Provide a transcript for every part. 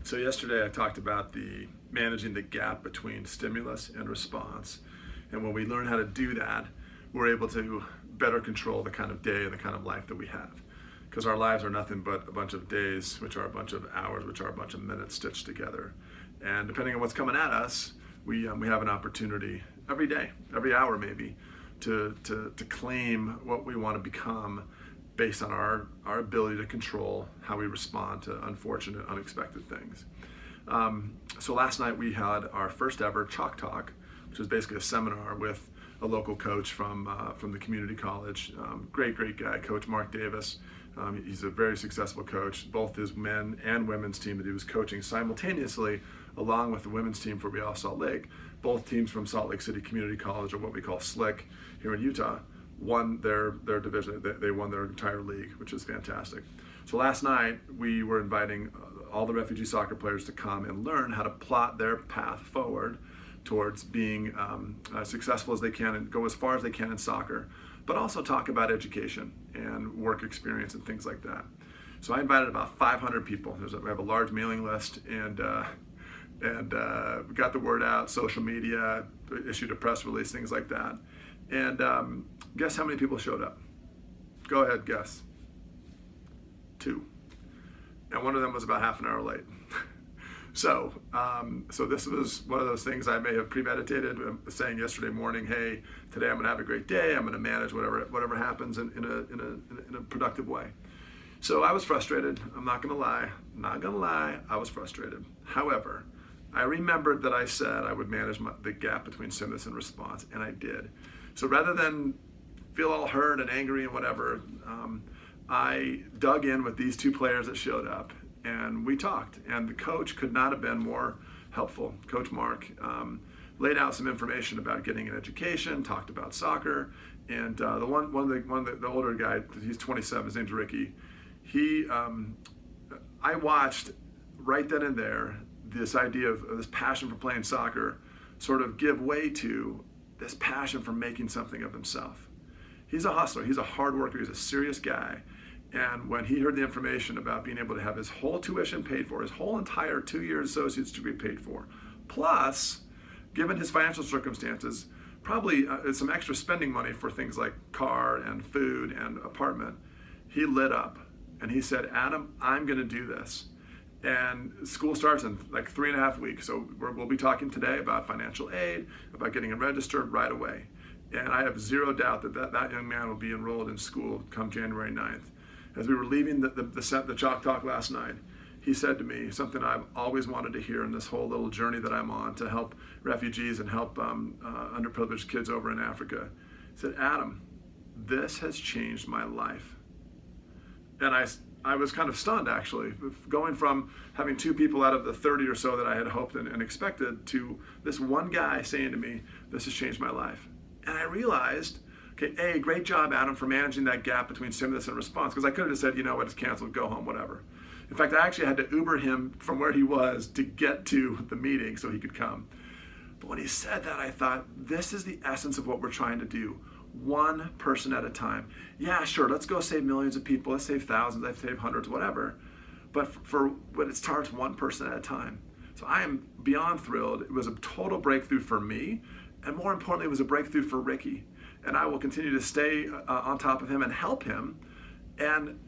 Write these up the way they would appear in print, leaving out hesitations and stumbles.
So yesterday I talked about the managing the gap between stimulus and response. And when we learn how to do that, we're able to better control the kind of day and the kind of life that we have. Because our lives are nothing but a bunch of days, which are a bunch of hours, which are a bunch of minutes stitched together. And depending on what's coming at us, we have an opportunity every day, every hour maybe, to claim what we want to become based on our ability to control how we respond to unfortunate, unexpected things. So last night we had our first ever Chalk Talk, which was basically a seminar with a local coach from the community college. Great guy, Coach Mark Davis. He's a very successful coach. Both his men and women's team that he was coaching simultaneously, along with the women's team for Real Salt Lake. Both teams from Salt Lake City Community College, or what we call SLIC here in Utah, won their division. They won their entire league, which is fantastic. So last night we were inviting all the refugee soccer players to come and learn how to plot their path forward towards being as successful as they can and go as far as they can in soccer, but also talk about education and work experience and things like that. So I invited about 500 people. We have a large mailing list, and we got the word out, social media, issued a press release, things like that. And guess how many people showed up? Go ahead, guess. 2. And one of them was about half an hour late. So this was one of those things I may have premeditated, saying yesterday morning, hey, today I'm gonna have a great day, I'm gonna manage whatever happens in a productive way. So I was frustrated, I'm not gonna lie, I was frustrated. However, I remembered that I said I would manage the gap between stimulus and response, and I did. So rather than feel all hurt and angry and whatever, I dug in with these 2 players that showed up, and we talked. And the coach could not have been more helpful. Coach Mark laid out some information about getting an education, talked about soccer, and the older guy, he's 27, his name's Ricky. I watched right then and there this idea of this passion for playing soccer sort of give way to this passion for making something of himself. He's a hustler, he's a hard worker, he's a serious guy. And when he heard the information about being able to have his whole tuition paid for, his whole entire 2-year associate's degree paid for, plus, given his financial circumstances, probably some extra spending money for things like car and food and apartment, he lit up and he said, Adam, I'm gonna do this. And school starts in like 3.5 weeks. So we'll be talking today about financial aid, about getting him registered right away. And I have zero doubt that young man will be enrolled in school come January 9th. As we were leaving the Chalk Talk last night, he said to me something I've always wanted to hear in this whole little journey that I'm on to help refugees and help underprivileged kids over in Africa. He said, Adam, this has changed my life. And I was kind of stunned, actually, going from having 2 people out of the 30 or so that I had hoped and expected to this one guy saying to me, this has changed my life. And I realized, okay, great job, Adam, for managing that gap between stimulus and response, because I could have just said, you know what, it's canceled, go home, whatever. In fact, I actually had to Uber him from where he was to get to the meeting so he could come. But when he said that, I thought, this is the essence of what we're trying to do. One person at a time. Yeah, sure, let's go save millions of people, let's save thousands, let's save hundreds, whatever. But it starts one person at a time. So I am beyond thrilled. It was a total breakthrough for me, and more importantly, it was a breakthrough for Ricky. And I will continue to stay on top of him and help him, and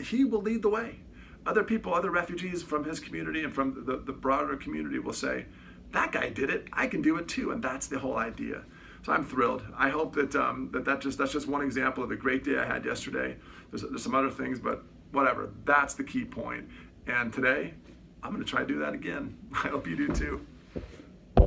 he will lead the way. Other people, other refugees from his community and from the broader community will say, that guy did it, I can do it too, and that's the whole idea. So I'm thrilled. I hope that's just one example of the great day I had yesterday. There's some other things, but whatever. That's the key point. And today, I'm going to try to do that again. I hope you do too.